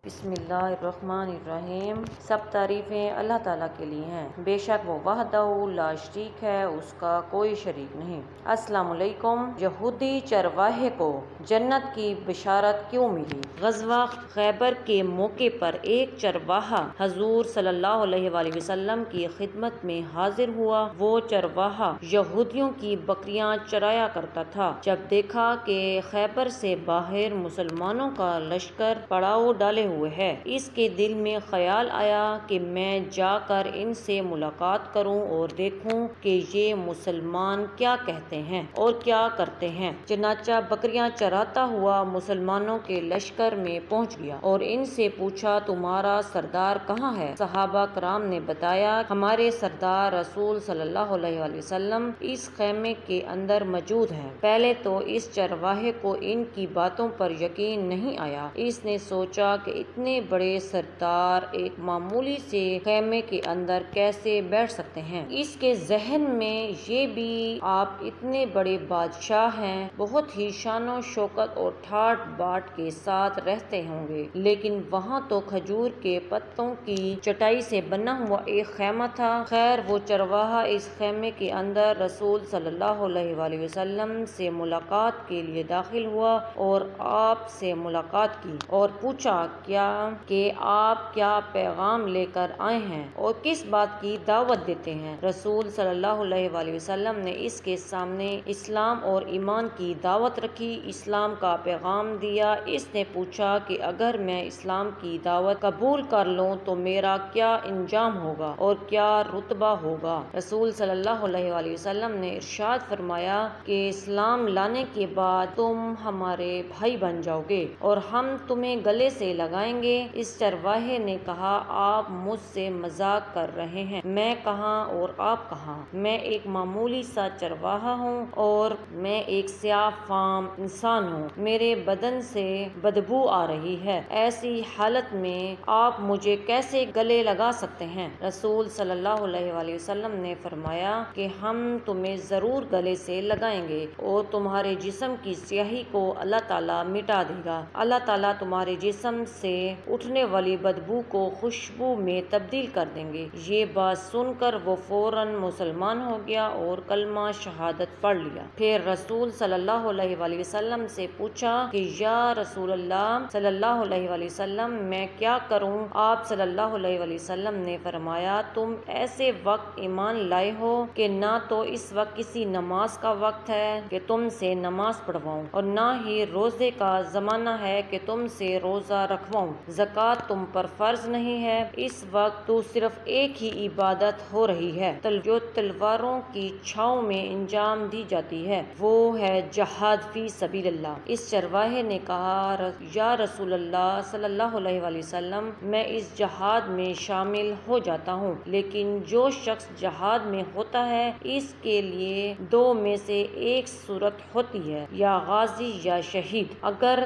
بسم اللہ الرحمن الرحیم۔ سب تعریفیں اللہ تعالیٰ کے لیے ہیں، بے شک وہ وحدہ لا شریک ہے، اس کا کوئی شریک نہیں۔ السلام علیکم۔ یہودی چرواہے کو جنت کی بشارت کیوں ملی؟ غزوہ خیبر کے موقع پر ایک چرواہا حضور صلی اللہ علیہ وآلہ وسلم کی خدمت میں حاضر ہوا۔ وہ چرواہا یہودیوں کی بکریاں چرایا کرتا تھا۔ جب دیکھا کہ خیبر سے باہر مسلمانوں کا لشکر پڑاؤ ڈالے ہوئے ہے، اس کے دل میں خیال آیا کہ میں جا کر ان سے ملاقات کروں اور دیکھوں کہ یہ مسلمان کیا کہتے ہیں اور کیا کرتے ہیں۔ چنانچہ بکریاں چراتا ہوا مسلمانوں کے لشکر میں پہنچ گیا اور ان سے پوچھا، تمہارا سردار کہاں ہے؟ صحابہ کرام نے بتایا، ہمارے سردار رسول صلی اللہ علیہ وآلہ وسلم اس خیمے کے اندر موجود ہیں۔ پہلے تو اس چرواہے کو ان کی باتوں پر یقین نہیں آیا۔ اس نے سوچا کہ اتنے بڑے سردار ایک معمولی سے خیمے کے اندر کیسے بیٹھ سکتے ہیں؟ اس کے ذہن میں یہ بھی آپ اتنے بڑے بادشاہ ہیں، بہت ہی شان و شوکت اور ٹھاٹ باٹ کے ساتھ رہتے ہوں گے، لیکن وہاں تو کھجور کے پتوں کی چٹائی سے بنا ہوا ایک خیمہ تھا۔ خیر، وہ چرواہا اس خیمے کے اندر رسول صلی اللہ علیہ وآلہ وسلم سے ملاقات کے لیے داخل ہوا اور آپ سے ملاقات کی اور پوچھا کہ آپ کیا پیغام لے کر آئے ہیں اور کس بات کی دعوت دیتے ہیں؟ رسول صلی اللہ علیہ وآلہ وسلم نے اس کے سامنے اسلام اور ایمان کی دعوت رکھی، اسلام کا پیغام دیا۔ اس نے پوچھا کہ اگر میں اسلام کی دعوت قبول کر لوں تو میرا کیا انجام ہوگا اور کیا رتبہ ہوگا؟ رسول صلی اللہ علیہ وآلہ وسلم نے ارشاد فرمایا کہ اسلام لانے کے بعد تم ہمارے بھائی بن جاؤ گے اور ہم تمہیں گلے سے لگائیں گے۔ اس چرواہے نے کہا، آپ مجھ سے مذاق کر رہے ہیں، میں کہاں اور آپ کہاں؟ میں ایک معمولی سا چرواہا ہوں اور میں ایک سیاہ فام انسان ہوں، میرے بدن سے بدبو آ رہی ہے، ایسی حالت میں آپ مجھے کیسے گلے لگا سکتے ہیں؟ رسول صلی اللہ علیہ وآلہ وسلم نے فرمایا کہ ہم تمہیں ضرور گلے سے لگائیں گے اور تمہارے جسم کی سیاہی کو اللہ تعالیٰ مٹا دے گا، اللہ تعالیٰ تمہارے جسم سے اٹھنے والی بدبو کو خوشبو میں تبدیل کر دیں گے۔ یہ بات سن کر وہ فوراً مسلمان ہو گیا اور کلمہ شہادت پڑھ لیا۔ پھر رسول صلی اللہ علیہ وآلہ وسلم سے پوچھا کہ یا رسول اللہ صلی اللہ علیہ وآلہ وسلم، میں کیا کروں؟ آپ صلی اللہ علیہ وآلہ وسلم نے فرمایا، تم ایسے وقت ایمان لائے ہو کہ نہ تو اس وقت کسی نماز کا وقت ہے کہ تم سے نماز پڑھواؤں اور نہ ہی روزے کا زمانہ ہے کہ تم سے روزہ رکھواؤں، زکوٰۃ تم پر فرض نہیں ہے، اس وقت تو صرف ایک ہی عبادت ہو رہی ہے جو تلواروں کی چھاؤں میں انجام دی جاتی ہے، وہ ہے جہاد فی سبیل اللہ۔ اس چرواہے نے کہا، یا رسول اللہ صلی اللہ علیہ وآلہ وسلم، میں اس جہاد میں شامل ہو جاتا ہوں، لیکن جو شخص جہاد میں ہوتا ہے اس کے لیے دو میں سے ایک صورت ہوتی ہے، یا غازی یا شہید۔ اگر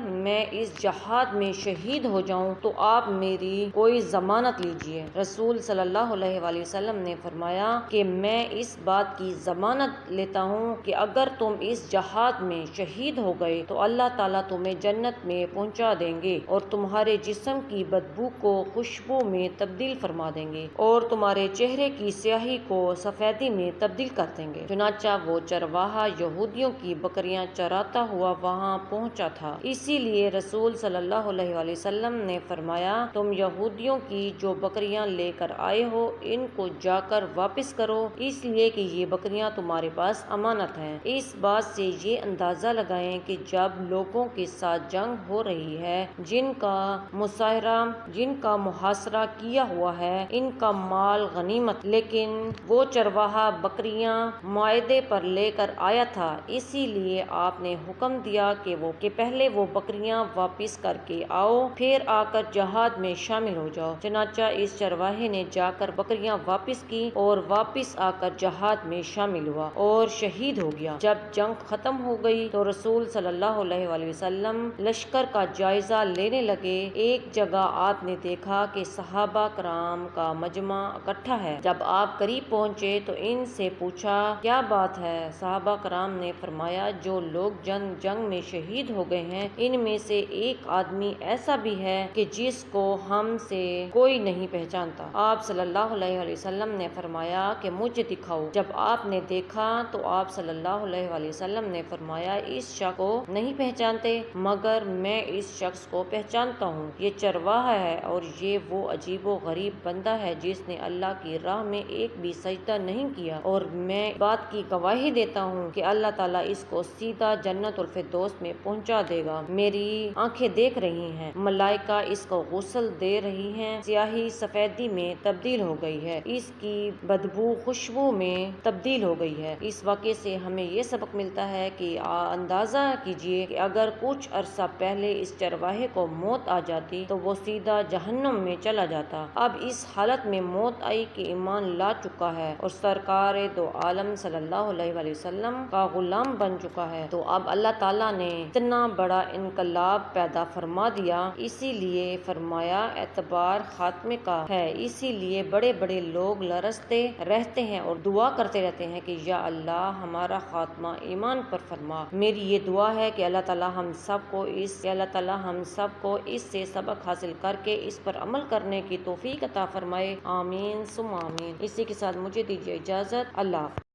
میں اس جہاد میں شہید ہو جاؤں تو آپ میری کوئی ضمانت لیجئے۔ رسول صلی اللہ علیہ وآلہ وسلم نے فرمایا کہ میں اس بات کی ضمانت لیتا ہوں کہ اگر تم اس جہاد میں شہید ہو گئے تو اللہ تعالیٰ تمہیں جنت میں پہنچا دیں گے اور تمہارے جسم کی بدبو کو خوشبو میں تبدیل فرما دیں گے اور تمہارے چہرے کی سیاہی کو سفیدی میں تبدیل کر دیں گے۔ چنانچہ وہ چرواہا یہودیوں کی بکریاں چراتا ہوا وہاں پہنچا تھا، اسی لیے رسول صلی اللہ علیہ وآلہ وسلم نے فرمایا، تم یہودیوں کی جو بکریاں لے کر آئے ہو ان کو جا کر واپس کرو، اس لیے کہ یہ بکریاں تمہارے پاس امانت ہیں۔ اس بات سے یہ اندازہ لگائیں کہ جب لوگوں کے ساتھ جنگ ہو رہی ہے جن کا محاصرہ کیا ہوا ہے، ان کا مال غنیمت، لیکن وہ چرواہا بکریاں معاہدے پر لے کر آیا تھا، اسی لیے آپ نے حکم دیا کہ پہلے وہ بکریاں واپس کر کے آؤ، پھر آ کر جہاد میں شامل ہو جاؤ۔ چنانچہ اس چرواہے نے جا کر بکریاں واپس کی اور واپس آ کر جہاد میں شامل ہوا اور شہید ہو گیا۔ جب جنگ ختم ہو گئی تو رسول صلی اللہ علیہ وآلہ وسلم لشکر کا جائزہ لینے لگے۔ ایک جگہ آپ نے دیکھا کہ صحابہ کرام کا مجمع اکٹھا ہے۔ جب آپ قریب پہنچے تو ان سے پوچھا، کیا بات ہے؟ صحابہ کرام نے فرمایا، جو لوگ جنگ میں شہید ہو گئے ہیں ان میں سے ایک آدمی ایسا بھی ہے کہ جس کو ہم سے کوئی نہیں پہچانتا۔ آپ صلی اللہ علیہ وسلم نے فرمایا کہ مجھے دکھاؤ۔ جب آپ نے دیکھا تو آپ صلی اللہ علیہ وسلم نے فرمایا اس شخص کو نہیں پہچانتے مگر میں اس شخص کو پہچانتا ہوں، یہ چرواہا ہے اور یہ وہ عجیب و غریب بندہ ہے جس نے اللہ کی راہ میں ایک بھی سجدہ نہیں کیا، اور میں بات کی گواہی دیتا ہوں کہ اللہ تعالیٰ اس کو سیدھا جنت الفردوس میں پہنچا دے گا۔ میری آنکھیں دیکھ رہی ہیں، ملائکہ اس کو غسل دے رہی ہیں، سیاہی سفیدی میں تبدیل ہو گئی ہے، اس کی بدبو خوشبو میں تبدیل ہو گئی ہے۔ اس واقعے سے ہمیں یہ سبق ملتا ہے کہ اندازہ کیجئے کہ اگر کچھ عرصہ پہلے اس چرواہے کو موت آ جاتی تو وہ سیدھا جہنم میں چلا جاتا۔ اب اس حالت میں موت آئی کہ ایمان لا چکا ہے اور سرکار دو عالم صلی اللہ علیہ وسلم کا غلام بن چکا ہے، تو اب اللہ تعالیٰ نے اتنا بڑا انقلاب پیدا فرما دیا، اسی لیے فرمایا اعتبار خاتمے کا ہے۔ اسی لیے بڑے بڑے لوگ لرزتے رہتے ہیں اور دعا کرتے رہتے ہیں کہ یا اللہ ہمارا خاتمہ ایمان پر فرما۔ میری یہ دعا ہے کہ اللہ تعالیٰ ہم سب کو اس سے سبق حاصل کر کے اس پر عمل کرنے کی توفیق عطا فرمائے، آمین ثم آمین۔ اسی کے ساتھ مجھے دیجیے اجازت، اللہ حافظ۔